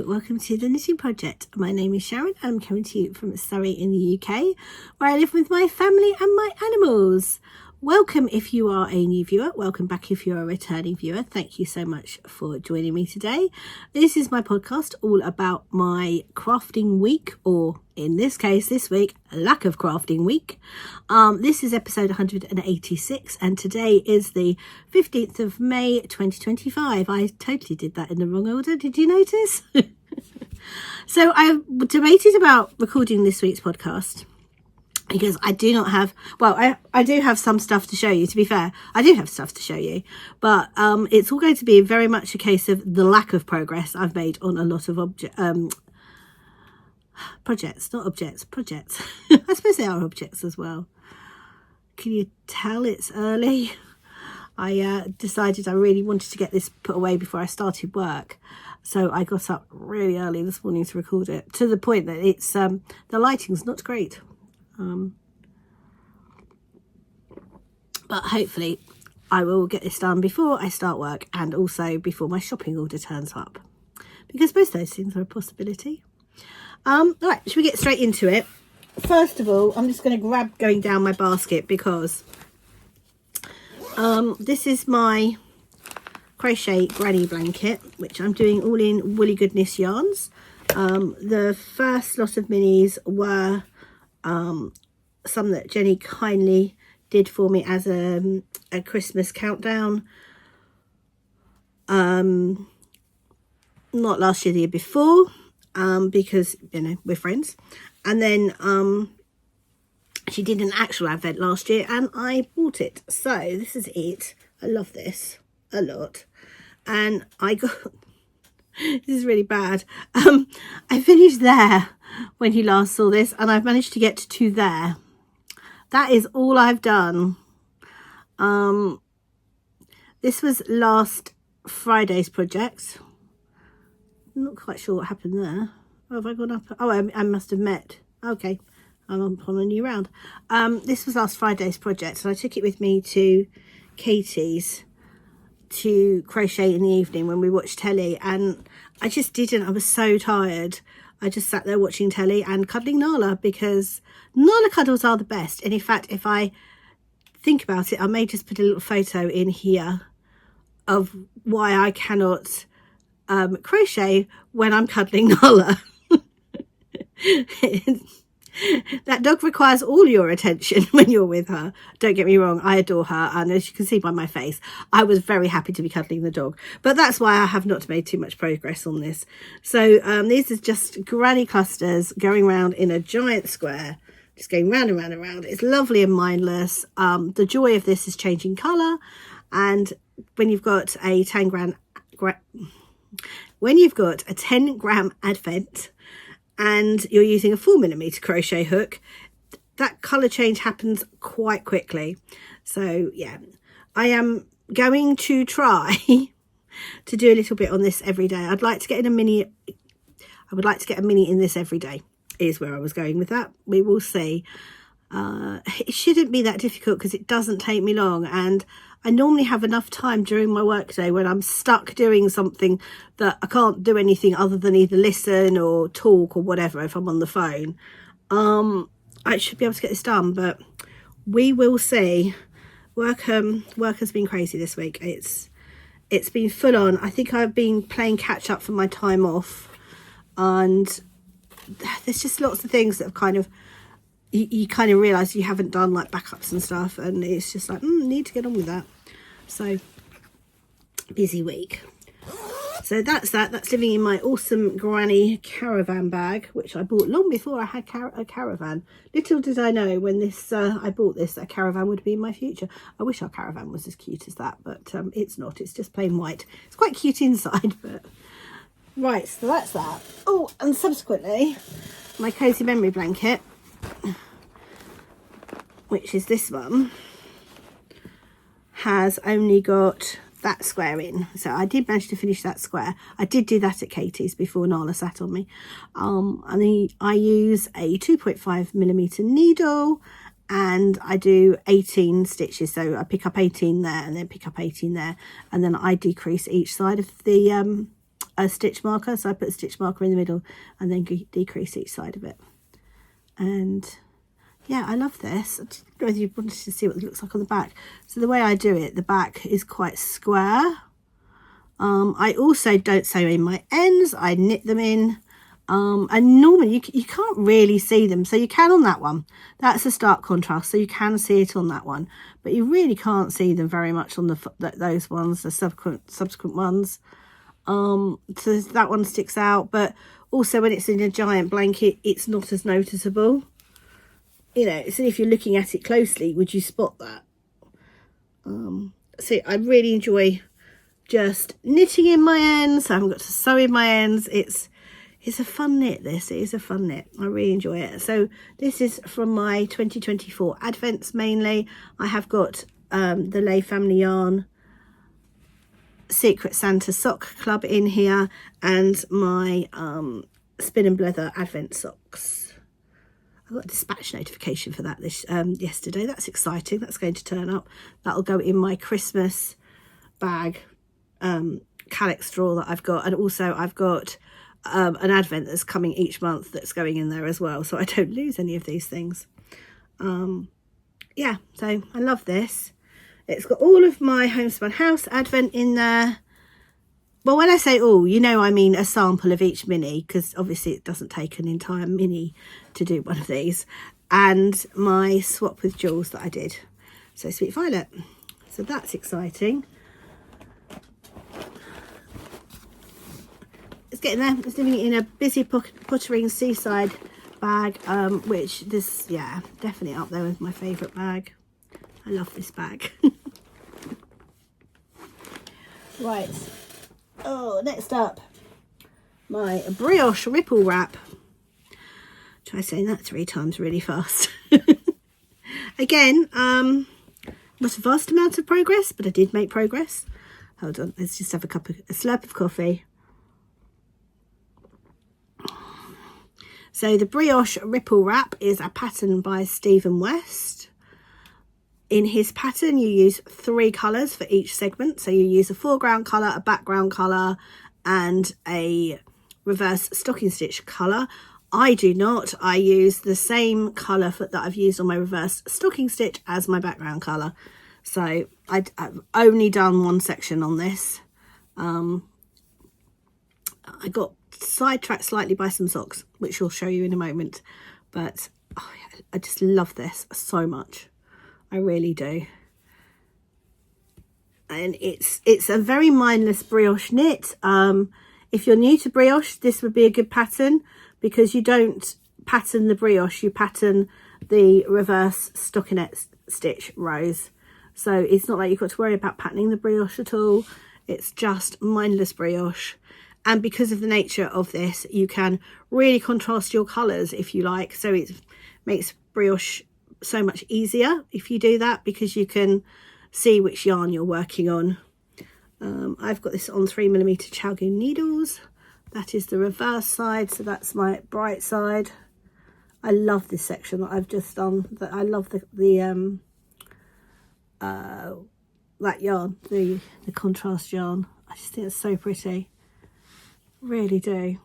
welcome to the Knitting Project. My name is Sharon and I'm coming to you from Surrey in the UK, where I live with my family and my animals. Welcome if you are a new viewer, welcome back if you're a returning viewer. Thank you so much for joining me today. This is my podcast all about my crafting week, or in this case this week, lack of crafting week. This is episode 186 and today is the 15th of May 2025. I totally did that in the wrong order, did you notice? So I debated about recording this week's podcast because I do not have, well, I do have some stuff to show you. To be fair, I do have stuff to show you, but it's all going to be very much a case of the lack of progress I've made on a lot of projects. I suppose they are objects as well. Can you tell it's early? I decided I really wanted to get this put away before I started work. So I got up really early this morning to record it, to the point that it's the lighting's not great. But hopefully I will get this done before I start work and also before my shopping order turns up, because both those things are a possibility. Right, should we get straight into it? First of all, I'm just going to grab going down my basket because this is my crochet granny blanket, which I'm doing all in Woolly Goodness yarns. The first lot of minis were some that Jenny kindly did for me as a Christmas countdown. Not last year, the year before, because, you know, we're friends. And then she did an actual advent last year and I bought it. So this is it. I love this a lot. And I got... This is really bad. I finished there when you last saw this, and I've managed to get to there. That is all I've done. This was last Friday's project. I'm not quite sure what happened there. Oh, have I gone up? Oh, I must have met. Okay, I'm on a new round. This was last Friday's project, and I took it with me to Katie's to crochet in the evening when we watched telly, and I just didn't. I was so tired. I just sat there watching telly and cuddling Nala, because Nala cuddles are the best. And in fact, if I think about it, I may just put a little photo in here of why I cannot crochet when I'm cuddling Nala. That dog requires all your attention when you're with her. Don't get me wrong, I adore her, and as you can see by my face, I was very happy to be cuddling the dog, but that's why I have not made too much progress on this. So these are just granny clusters going around in a giant square, just going round and round and round. It's lovely and mindless. The joy of this is changing colour, and when you've got a 10 gram advent and you're using a 4mm crochet hook, that colour change happens quite quickly. So yeah, I am going to try to do a little bit on this every day. I'd like to get in a mini. I would like to get a mini in this every day, is where I was going with that. We will see. It shouldn't be that difficult because it doesn't take me long, and I normally have enough time during my workday when I'm stuck doing something that I can't do anything other than either listen or talk or whatever if I'm on the phone. I should be able to get this done, but we will see. Work has been crazy this week. It's been full on. I think I've been playing catch up for my time off, and there's just lots of things that have kind of, you kind of realise you haven't done, like backups and stuff, and it's just like, need to get on with that. So, busy week. So that's that. That's living in my awesome granny caravan bag, which I bought long before I had a caravan. Little did I know when this I bought this, a caravan would be in my future. I wish our caravan was as cute as that, but it's not. It's just plain white. It's quite cute inside, but... Right, so that's that. Oh, and subsequently, my cozy memory blanket, which is this one, has only got that square in. So I did manage to finish that square. I did do that at Katie's before Nala sat on me. And I use a 2.5mm needle, and I do 18 stitches. So I pick up 18 there and then pick up 18 there, and then I decrease each side of the a stitch marker, so I put a stitch marker in the middle and then decrease each side of it. And yeah, I love this. I don't know whether you wanted to see what it looks like on the back. So the way I do it, the back is quite square. I also don't sew in my ends, I knit them in. And normally you can't really see them, so you can on that one. That's a stark contrast, so you can see it on that one, but you really can't see them very much on those ones, the subsequent ones. So that one sticks out, but also when it's in a giant blanket, it's not as noticeable. You know, so if you're looking at it closely, would you spot that? So I really enjoy just knitting in my ends. I haven't got to sew in my ends. It's a fun knit, this. It is a fun knit. I really enjoy it. So this is from my 2024 Advents mainly. I have got the Lay Family Yarn Secret Santa Sock Club in here, and my Spin and Blether Advent socks. I got a dispatch notification for that yesterday. That's exciting. That's going to turn up. That'll go in my Christmas bag, calyx drawer that I've got, and also I've got an Advent that's coming each month that's going in there as well, so I don't lose any of these things. Yeah, so I love this. It's got all of my Homespun House Advent in there. Well, when I say all, you know I mean a sample of each mini, because obviously it doesn't take an entire mini to do one of these. And my swap with Jules that I did. So Sweet Violet. So that's exciting. It's getting there. It's living in a busy pottering seaside bag, which this, yeah, definitely up there with my favourite bag. I love this bag. Right. Oh, next up, my Brioche Ripple Wrap. Try saying that 3 times really fast. Again, not a vast amount of progress, but I did make progress. Hold on, let's just have a slurp of coffee. So the Brioche Ripple Wrap is a pattern by Stephen West. In his pattern, you use 3 colours for each segment. So you use a foreground colour, a background colour, and a reverse stocking stitch colour. I do not. I use the same colour that I've used on my reverse stocking stitch as my background colour. So I've only done 1 section on this. I got sidetracked slightly by some socks, which I'll show you in a moment. But oh yeah, I just love this so much. I really do. And it's a very mindless brioche knit. If you're new to brioche, this would be a good pattern, because you don't pattern the brioche, you pattern the reverse stockinette stitch rows. So it's not like you've got to worry about patterning the brioche at all. It's just mindless brioche. And because of the nature of this, you can really contrast your colours if you like. So it makes brioche so much easier if you do that, because you can see which yarn you're working on. I've got this on 3mm Chalgoon needles. That is the reverse side, so that's my bright side. I love this section that I've just done. I love that yarn, the contrast yarn. I just think it's so pretty, really do.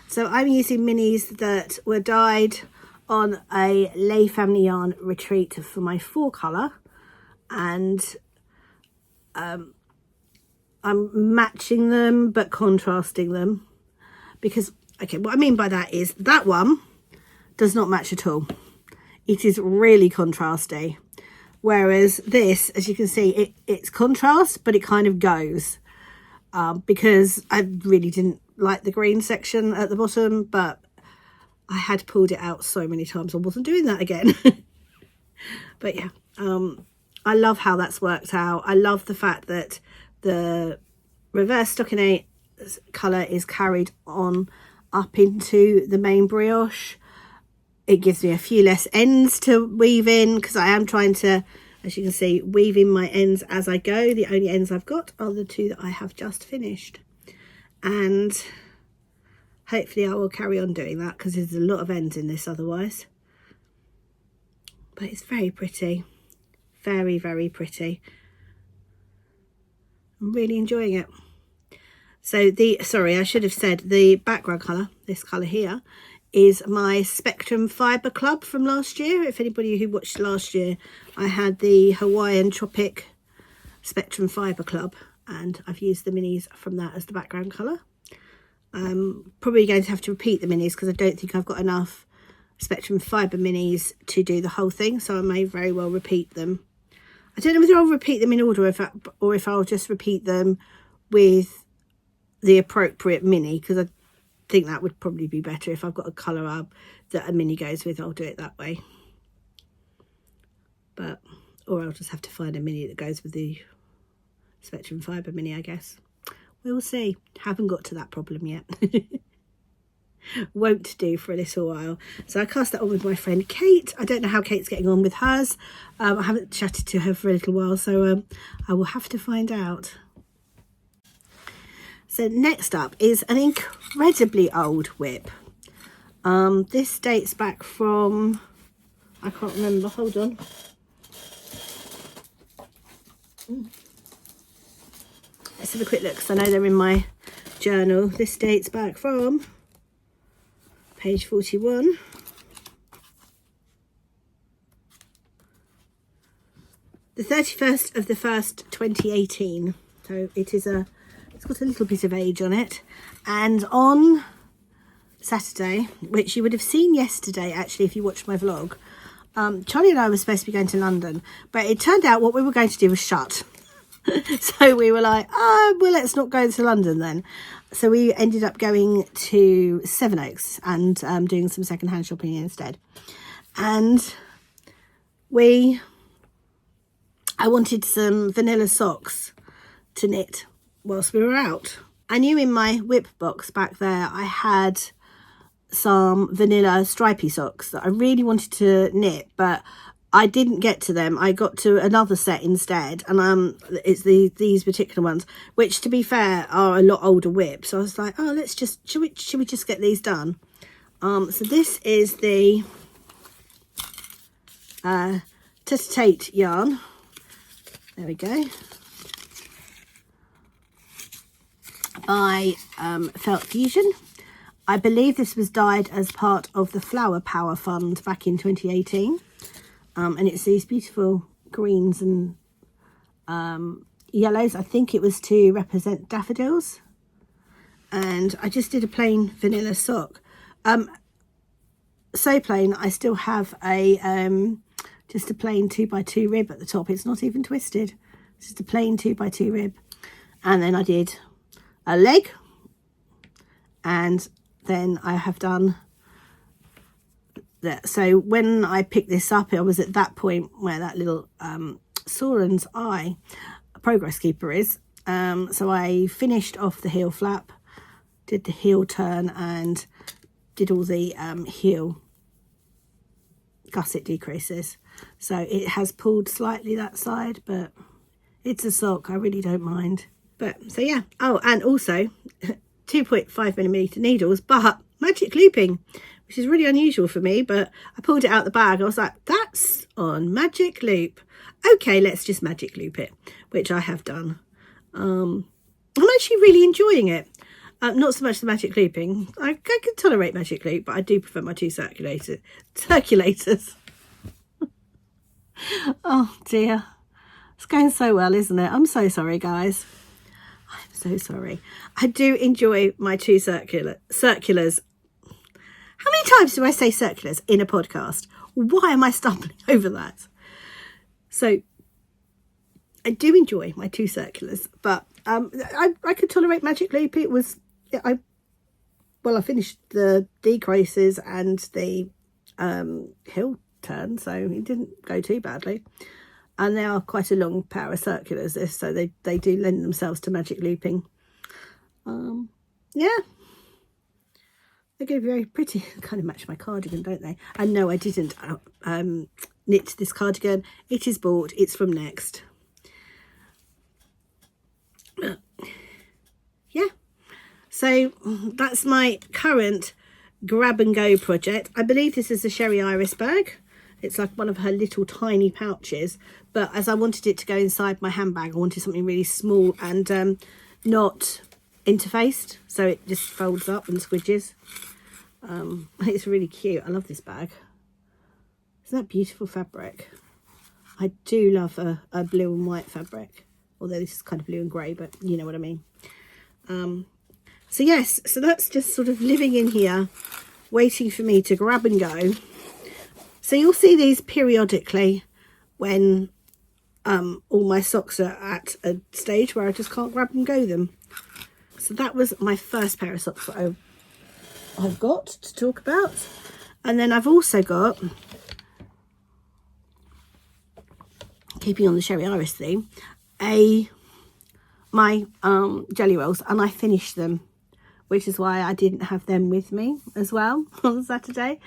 So I'm using minis that were dyed on a Lay Family Yarn retreat for my 4 colour, and I'm matching them but contrasting them, because okay, what I mean by that is that one does not match at all. It is really contrasty, whereas this, as you can see, it's contrast but it kind of goes, because I really didn't like the green section at the bottom, but I had pulled it out so many times I wasn't doing that again. But yeah, I love how that's worked out. I love the fact that the reverse stockinette colour is carried on up into the main brioche. It gives me a few less ends to weave in, because I am trying to, as you can see, weave in my ends as I go. The only ends I've got are the 2 that I have just finished, and hopefully I will carry on doing that, because there's a lot of ends in this otherwise. But it's very pretty. Very, very pretty. I'm really enjoying it. So sorry, I should have said the background colour, this colour here, is my Spectrum Fibre Club from last year. If anybody who watched last year, I had the Hawaiian Tropic Spectrum Fibre Club, and I've used the minis from that as the background colour. Probably going to have to repeat the minis because I don't think I've got enough Spectrum Fibre minis to do the whole thing, so I may very well repeat them. I don't know whether I'll repeat them in order or if I'll just repeat them with the appropriate mini, because I think that would probably be better. If I've got a colour up that a mini goes with, I'll do it that way. Or I'll just have to find a mini that goes with the Spectrum Fibre mini, I guess. We'll see. Haven't got to that problem yet. Won't do for a little while. So I cast that on with my friend Kate. I don't know how Kate's getting on with hers. I haven't chatted to her for a little while, so I will have to find out. So next up is an incredibly old whip. This dates back from, I can't remember, hold on. Let's have a quick look, because I know they're in my journal. This dates back from page 41. The 31st of the 1st, 2018. So it is it's got a little bit of age on it. And on Saturday, which you would have seen yesterday, actually, if you watched my vlog, Charlie and I were supposed to be going to London, but it turned out what we were going to do was shut. So we were like, well, let's not go to London then. So we ended up going to Sevenoaks and doing some secondhand shopping instead. And I wanted some vanilla socks to knit whilst we were out. I knew in my whip box back there I had some vanilla stripy socks that I really wanted to knit, but I didn't get to them. I got to another set instead, and it's these particular ones, which to be fair are a lot older whips. So I was like, oh, should we just get these done? So this is the Tate yarn. There we go. By Felt Fusion. I believe this was dyed as part of the Flower Power Fund back in 2018. And it's these beautiful greens and yellows. I think it was to represent daffodils. And I just did a plain vanilla sock. So plain, I still have just a plain 2x2 rib at the top. It's not even twisted. It's just a plain 2x2 rib. And then I did a leg, and then I have done that. So when I picked this up, I was at that point where that little Soren's eye progress keeper is. So I finished off the heel flap, did the heel turn, and did all the heel gusset decreases. So it has pulled slightly that side, but it's a sock. I really don't mind. But so yeah. Oh, and also 2.5mm needles, but magic looping, which is really unusual for me. But I pulled it out the bag. I was like, that's on magic loop. Okay, let's just magic loop it, which I have done. I'm actually really enjoying it. Not so much the magic looping. I can tolerate magic loop, but I do prefer my two circulators. Oh dear, it's going so well, isn't it? I'm so sorry, guys. I'm so sorry. I do enjoy my two circulars. How many times do I say circulars in a podcast? Why am I stumbling over that? So I do enjoy my two circulars, but I could tolerate magic loop. It was I finished the decreases and the hill turn, so it didn't go too badly. And they are quite a long pair of circulars, this, so they do lend themselves to magic looping. Yeah, they're going to be very pretty. Kind of match my cardigan, don't they? And no, I didn't knit this cardigan. It is bought. It's from Next. Yeah, so that's my current grab and go project. I believe this is a Sherry Iris bag. It's like one of her little tiny pouches, but as I wanted it to go inside my handbag, I wanted something really small and not interfaced, so it just folds up and squidges. It's really cute. I love this bag. Isn't that beautiful fabric? I do love a blue and white fabric, although this is kind of blue and grey, but you know what I mean. So yes, so that's just sort of living in here, waiting for me to grab and go. So you'll see these periodically when all my socks are at a stage where I just can't grab and go them. So that was my first pair of socks that I've got to talk about. And then I've also got, keeping on the Sherry Iris theme, my jelly rolls, and I finished them, which is why I didn't have them with me as well on Saturday.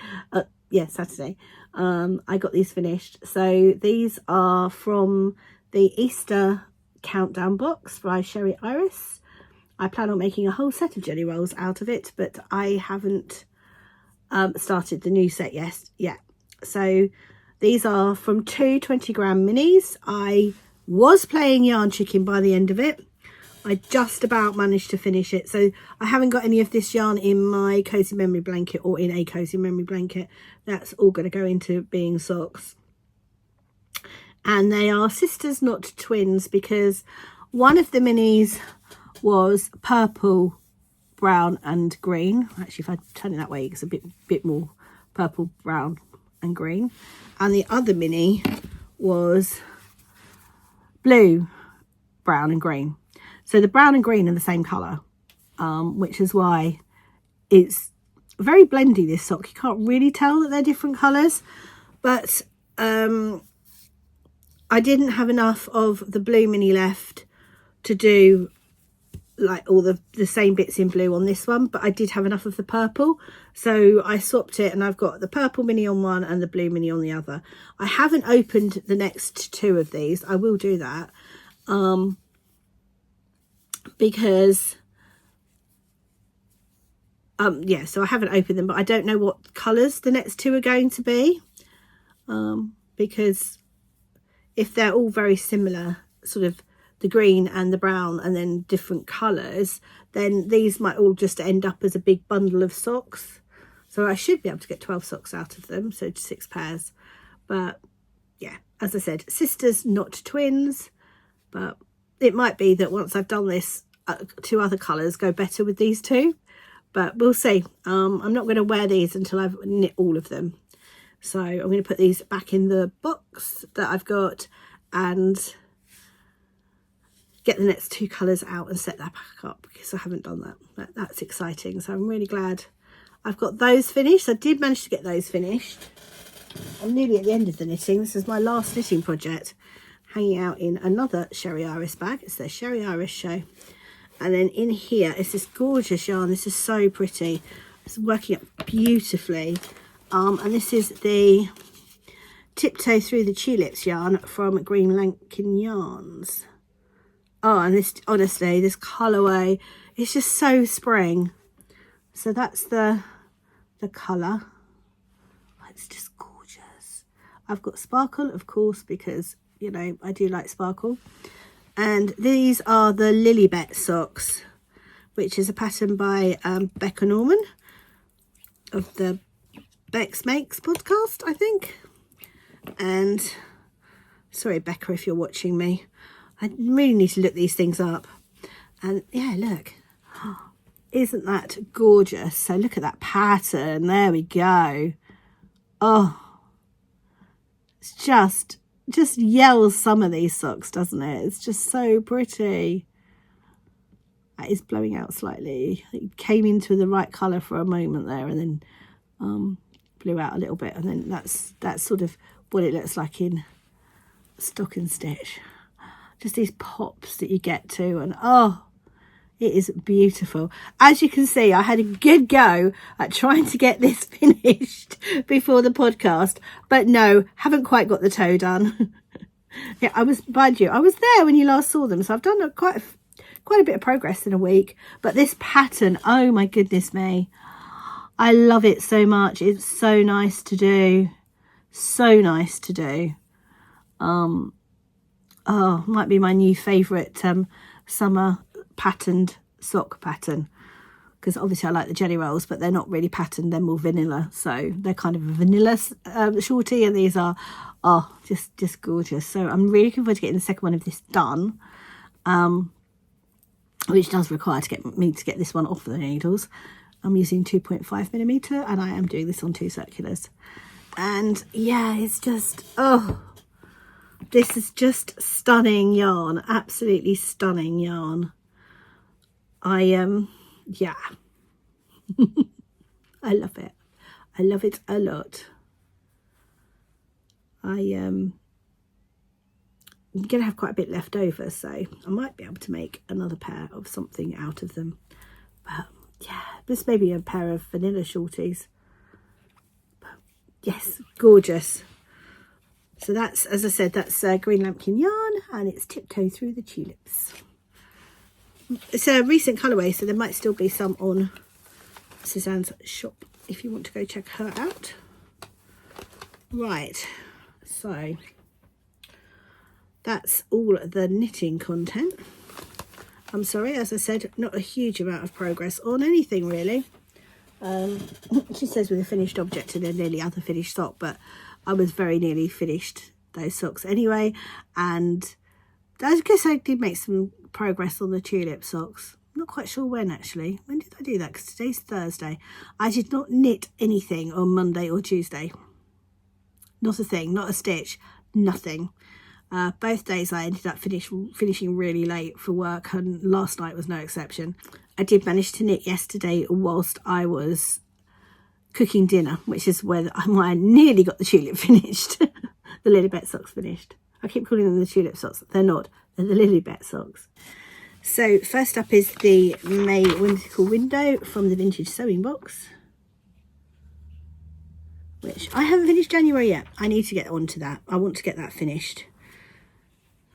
Saturday. I got these finished. So these are from the Easter countdown box by Sherry Iris. I plan on making a whole set of jelly rolls out of it, but I haven't started the new set yet. So these are from 2 20-gram minis. I was playing yarn chicken by the end of it. I just about managed to finish it. So I haven't got any of this yarn in my cozy memory blanket or in a cozy memory blanket. That's all going to go into being socks. And they are sisters, not twins, because one of the minis was purple, brown and green. Actually, if I turn it that way, it's a bit more purple, brown and green. And the other mini was blue, brown and green. So the brown and green are the same colour, which is why it's very blendy, this sock. You can't really tell that they're different colours, but I didn't have enough of the blue mini left to do like all the same bits in blue on this one, but I did have enough of the purple, so I swapped it, and I've got the purple mini on one and the blue mini on the other. I haven't opened the next two of these. I will do that because so I haven't opened them, but I don't know what colours the next two are going to be, because if they're all very similar, sort of the green and the brown and then different colours, then these might all just end up as a big bundle of socks. So I should be able to get 12 socks out of them, so 6 pairs. But yeah, as I said, sisters, not twins. But it might be that once I've done this, 2 other colours go better with these 2. But we'll see. I'm not going to wear these until I've knit all of them. So I'm going to put these back in the box that I've got and get the next 2 colours out and set that back up, because I haven't done that. That's exciting. So I'm really glad I've got those finished. I did manage to get those finished. I'm nearly at the end of the knitting. This is my last knitting project, hanging out in another Sherry Iris bag. It's the Sherry Iris show. And then in here is this gorgeous yarn. This is so pretty. It's working up beautifully. And this is the Tiptoe Through the Tulips yarn from Green Lankin Yarns. Oh, and this, honestly, this colourway, it's just so spring. So that's the colour. It's just gorgeous. I've got sparkle, of course, because, you know, I do like sparkle. And these are the Lilybet socks, which is a pattern by Becca Norman of the Bex Makes podcast, I think. And sorry, Becca, if you're watching me, I really need to look these things up. And yeah, look, isn't that gorgeous? So look at that pattern. There we go. Oh, it's just yells some of these socks, doesn't it? It's just so pretty. That is blowing out slightly. It came into the right colour for a moment there, and then blew out a little bit, and then that's sort of what it looks like in stock and stitch. Just these pops that you get to, and oh, it is beautiful. As you can see, I had a good go at trying to get this finished before the podcast, but no, haven't quite got the toe done. Yeah, I was there when you last saw them, so I've done quite a bit of progress in a week. But this pattern, oh my goodness me, I love it so much. It's so nice to do, so nice to do. Oh, might be my new favourite summer patterned sock pattern, because obviously I like the jelly rolls, but they're not really patterned, they're more vanilla, so they're kind of a vanilla shorty, and these are just gorgeous. So I'm really looking forward to getting the second one of this done, which does require me to get this one off the needles. I'm using 2.5mm, and I am doing this on 2 circulars. And yeah, it's just, oh, this is just stunning yarn, absolutely stunning yarn. Yeah, I love it. I love it a lot. I'm gonna have quite a bit left over, so I might be able to make another pair of something out of them. But yeah, this may be a pair of vanilla shorties. But yes, gorgeous. So that's, as I said, that's Green Lampkin yarn, and it's Tiptoe Through the Tulips. It's a recent colourway, so there might still be some on Suzanne's shop if you want to go check her out. Right, so that's all the knitting content. I'm sorry, as I said, not a huge amount of progress on anything really. She says with a finished object and a nearly other finished sock, but I was very nearly finished those socks anyway, and I guess I did make some progress on the tulip socks. I'm not quite sure when actually. When did I do that? Because today's Thursday. I did not knit anything on Monday or Tuesday. Not a thing, not a stitch, nothing. Both days I ended up finishing really late for work, and last night was no exception. I did manage to knit yesterday whilst I was cooking dinner, which is where I nearly got the tulip finished. The Lilibet socks finished. I keep calling them the tulip socks. They're not. They're the Lilibet socks. So first up is the May Whimsical Window from the Vintage Sewing Box, which I haven't finished January yet. I need to get on to that. I want to get that finished.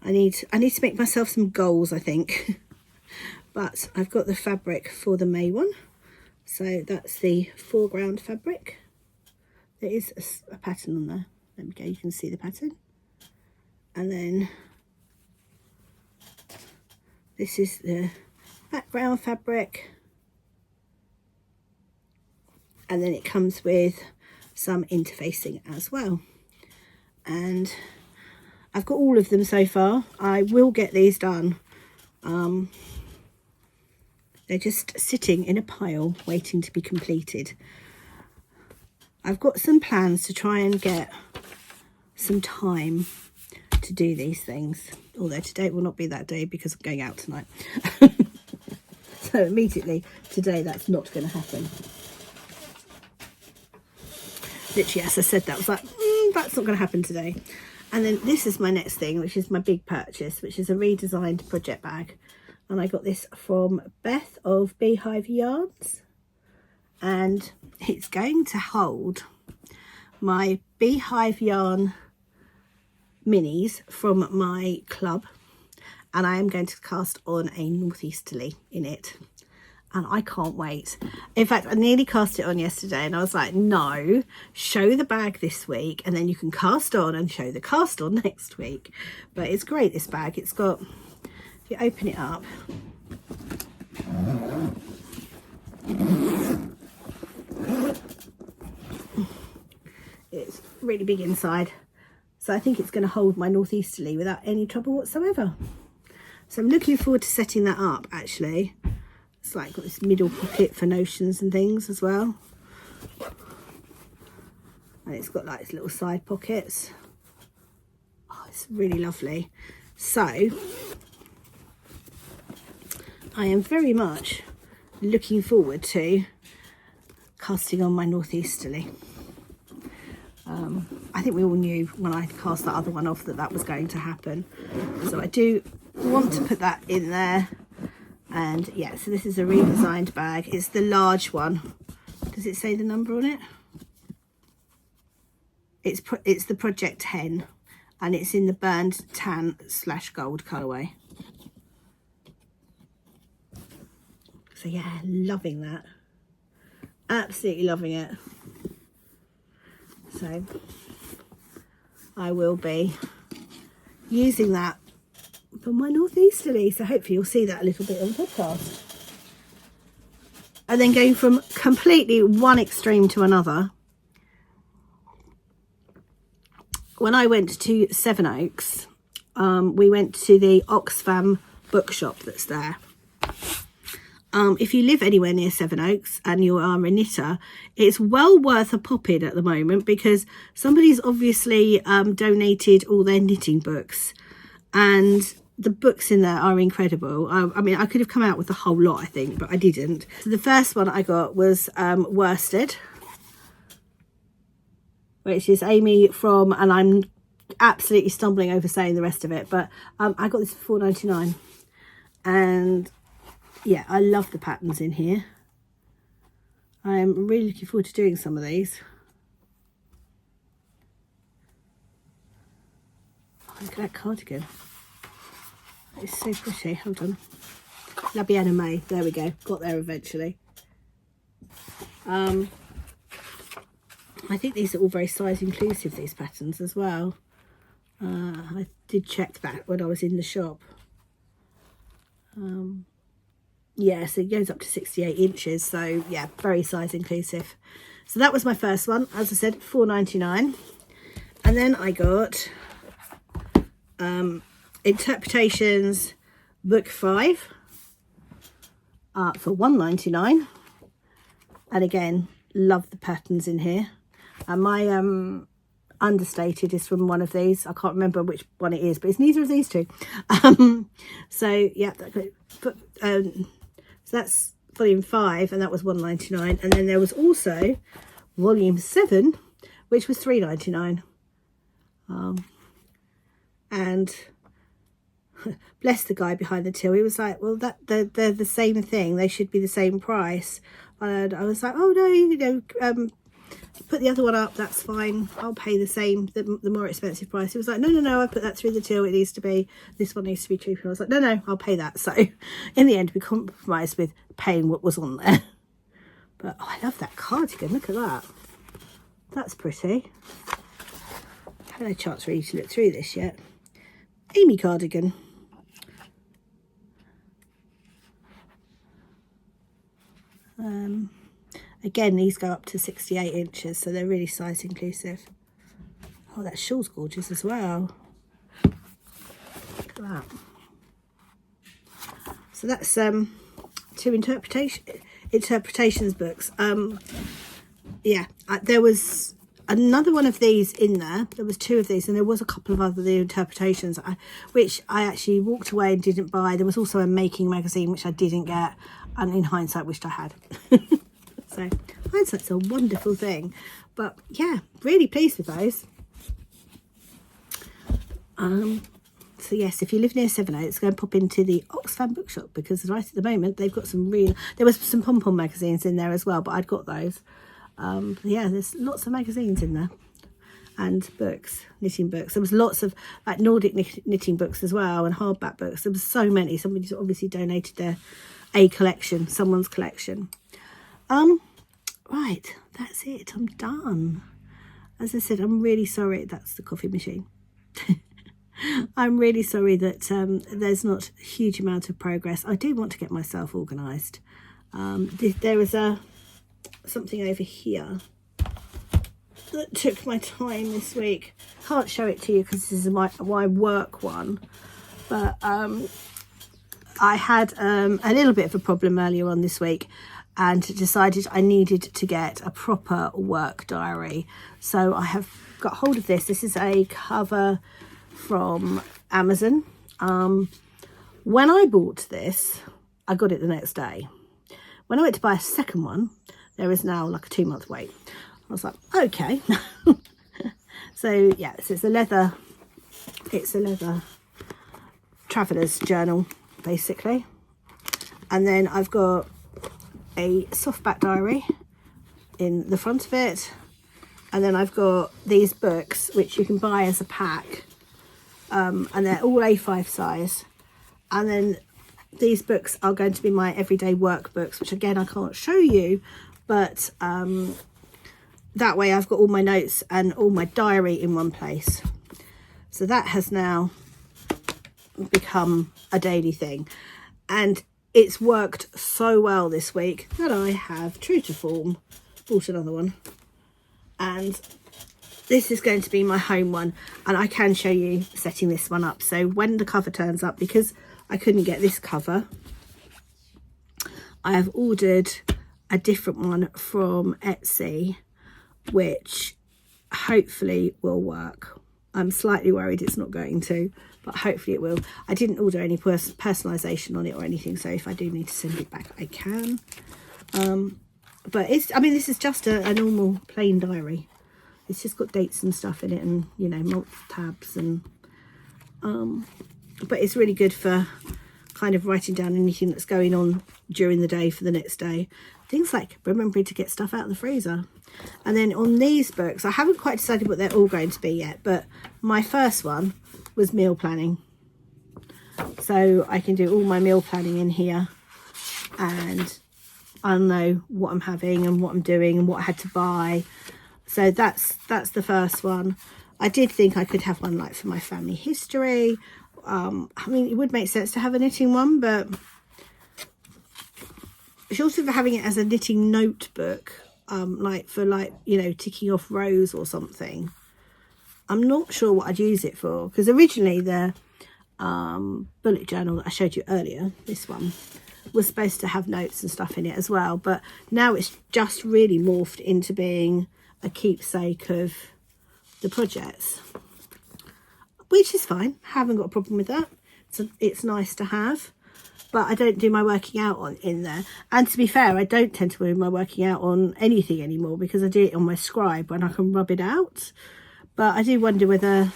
I need to make myself some goals, I think. But I've got the fabric for the May one. So that's the foreground fabric. There is a pattern on there. There we go, you can see the pattern. And then this is the background fabric. And then it comes with some interfacing as well. And I've got all of them so far. I will get these done. They're just sitting in a pile waiting to be completed. I've got some plans to try and get some time to do these things, although today will not be that day because I'm going out tonight. So immediately today that's not going to happen. Literally, as I said that, I was like, that's not going to happen today. And then this is my next thing, which is my big purchase, which is a redesigned project bag. And I got this from Beth of Beehive Yarns. And it's going to hold my Beehive Yarn minis from my club. And I am going to cast on a northeasterly in it. And I can't wait. In fact, I nearly cast it on yesterday and I was like, no, show the bag this week and then you can cast on and show the cast on next week. But it's great, this bag. It's got, if you open it up, it's really big inside. So I think it's going to hold my northeasterly without any trouble whatsoever. So I'm looking forward to setting that up actually. It's like got this middle pocket for notions and things as well. And it's got like its little side pockets. Oh, it's really lovely. So I am very much looking forward to casting on my northeasterly. I think we all knew when I cast that other one off that that was going to happen. So I do want to put that in there. And yeah, so this is a redesigned bag. It's the large one. Does it say the number on it? It's the Project 10 and it's in the burnt tan / gold colourway. So yeah, loving that. Absolutely loving it. So I will be using that for my northeasterly. So hopefully you'll see that a little bit on the podcast. And then going from completely one extreme to another, when I went to Sevenoaks, we went to the Oxfam bookshop that's there. If you live anywhere near Sevenoaks and you are a knitter, it's well worth a pop in at the moment, because somebody's obviously donated all their knitting books, and the books in there are incredible. I mean, I could have come out with a whole lot, I think, but I didn't. So the first one I got was worsted, which is Amy from, and I'm absolutely stumbling over saying the rest of it, but I got this for £4.99, and yeah, I love the patterns in here. I'm really looking forward to doing some of these. Oh, look at that cardigan. It's so pretty. Hold on. La Bienne May. There we go. Got there eventually. I think these are all very size inclusive, these patterns as well. I did check that when I was in the shop. Yeah, so it goes up to 68 inches. So yeah, very size inclusive. So that was my first one. As I said, £4.99. And then I got Interpretations Book 5 for £1.99. And again, love the patterns in here. And my understated is from one of these. I can't remember which one it is, but it's neither of these two. So yeah, so that's volume 5, and that was £1.99. And then there was also volume 7, which was £3.99. And bless the guy behind the till, he was like, well, they're the same thing, they should be the same price. And I was like, oh no, you know, put the other one up, that's fine, I'll pay the same, the more expensive price. He was like, no, I put that through the till, it needs to be, this one needs to be cheaper. And I was like, no, I'll pay that. So in the end we compromised with paying what was on there. But oh, I love that cardigan, look at that, that's pretty. I haven't had a chance really to look through this yet. Amy cardigan. Again, these go up to 68 inches, so they're really size inclusive. Oh, that shawl's gorgeous as well. Look at that. So that's two interpretations books. Yeah, there was another one of these in there. There was 2 of these, and there was a couple of other interpretations, which I actually walked away and didn't buy. There was also a making magazine, which I didn't get, and in hindsight wished I had. So hindsight's a wonderful thing. But yeah, really pleased with those. So yes, if you live near Sevenoaks, go and pop into the Oxfam bookshop, because right at the moment they've got some real, there was some pom-pom magazines in there as well, but I'd got those. Yeah, there's lots of magazines in there, and books, knitting books. There was lots of like Nordic knitting books as well, and hardback books. There was so many. Somebody's obviously donated someone's collection. Right, that's it, I'm done. As I said, I'm really sorry, that's the coffee machine. I'm really sorry that there's not a huge amount of progress. I do want to get myself organised. There was something over here that took my time this week. Can't show it to you because this is my work one, but I had a little bit of a problem earlier on this week, and decided I needed to get a proper work diary. So I have got hold of this. This is a cover from Amazon. When I bought this, I got it the next day. When I went to buy a second one, there is now like a 2-month wait. I was like, okay. So yeah, so it's a leather traveller's journal basically. And then I've got a softback diary in the front of it, and then I've got these books which you can buy as a pack, and they're all A5 size. And then these books are going to be my everyday work books, which again I can't show you, but that way I've got all my notes and all my diary in one place. So that has now become a daily thing. And it's worked so well this week that I have, true to form, bought another one. And this is going to be my home one, and I can show you setting this one up. So when the cover turns up, because I couldn't get this cover, I have ordered a different one from Etsy, which hopefully will work. I'm slightly worried it's not going to, but hopefully it will. I didn't order any personalisation on it or anything, so if I do need to send it back, I can. But it's, I mean, this is just a normal plain diary. It's just got dates and stuff in it, and, you know, multiple tabs, and but it's really good for kind of writing down anything that's going on during the day for the next day. Things like remembering to get stuff out of the freezer. And then on these books, I haven't quite decided what they're all going to be yet, but my first one was meal planning. So I can do all my meal planning in here, and I'll know what I'm having and what I'm doing and what I had to buy. So that's the first one. I did think I could have one like for my family history. I mean, it would make sense to have a knitting one, but it's also for having it as a knitting notebook, like for, like, you know, ticking off rows or something. I'm not sure what I'd use it for, because originally the bullet journal that I showed you earlier, this one, was supposed to have notes and stuff in it as well, but now it's just really morphed into being a keepsake of the projects, which is fine. I haven't got a problem with that. So it's nice to have, but I don't do my working out on in there. And to be fair, I don't tend to do my working out on anything anymore, because I do it on my scribe when I can rub it out. But I do wonder whether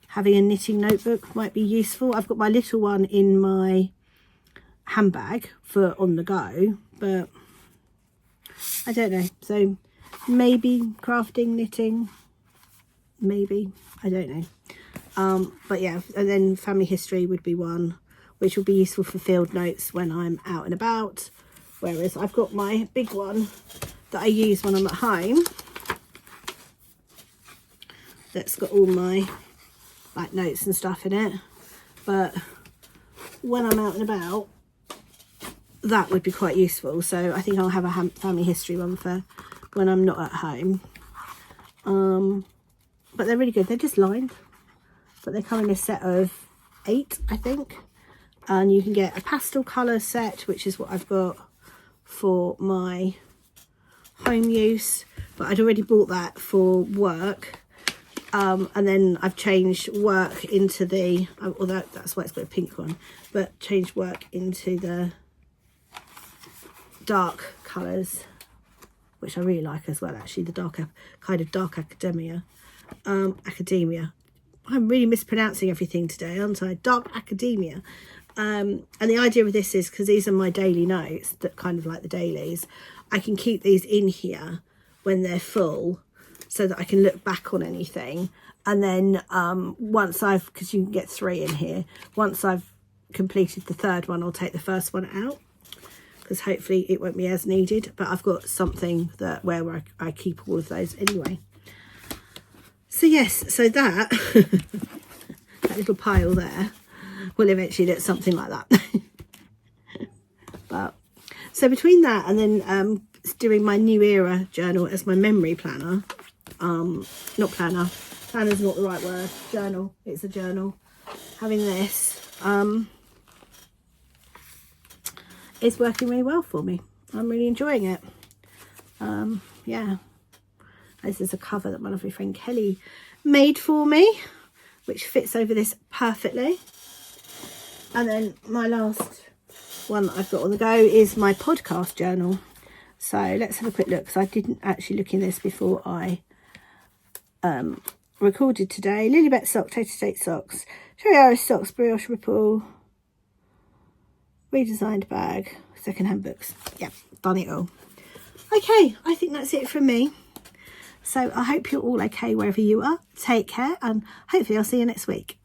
having a knitting notebook might be useful. I've got my little one in my handbag for on the go, but I don't know. So maybe crafting, knitting, maybe, I don't know. But yeah, and then family history would be one, which will be useful for field notes when I'm out and about. Whereas I've got my big one that I use when I'm at home, that's got all my like notes and stuff in it. But when I'm out and about, that would be quite useful. So I think I'll have a family history one for when I'm not at home. But they're really good. They're just lined, but they come in a set of 8, I think. And you can get a pastel colour set, which is what I've got for my home use, but I'd already bought that for work. And then I've changed work into the, although that's why it's got a pink one, but changed work into the dark colours, which I really like as well, actually, the dark, kind of dark academia. I'm really mispronouncing everything today, aren't I? Dark academia. And the idea of this is, because these are my daily notes, that kind of like the dailies, I can keep these in here when they're full, so that I can look back on anything. And then once I've, because you can get 3 in here, once I've completed the third one, I'll take the first one out, because hopefully it won't be as needed. But I've got something that where I keep all of those anyway. So yes, so that that little pile there will eventually look something like that. But so between that and then doing my New Era journal as my memory planner, not planner, planner's not the right word, journal, it's a journal, having this is working really well for me. I'm really enjoying it. Yeah, this is a cover that my lovely friend Kelly made for me, which fits over this perfectly. And then my last one that I've got on the go is my podcast journal. So let's have a quick look, because I didn't actually look in this before I recorded today. Lilybet socks, Tater State socks, Cherry Iris socks, Brioche ripple, redesigned bag, secondhand books. Yeah, done it all. Okay, I think that's it from me. So I hope you're all okay wherever you are. Take care, and hopefully I'll see you next week.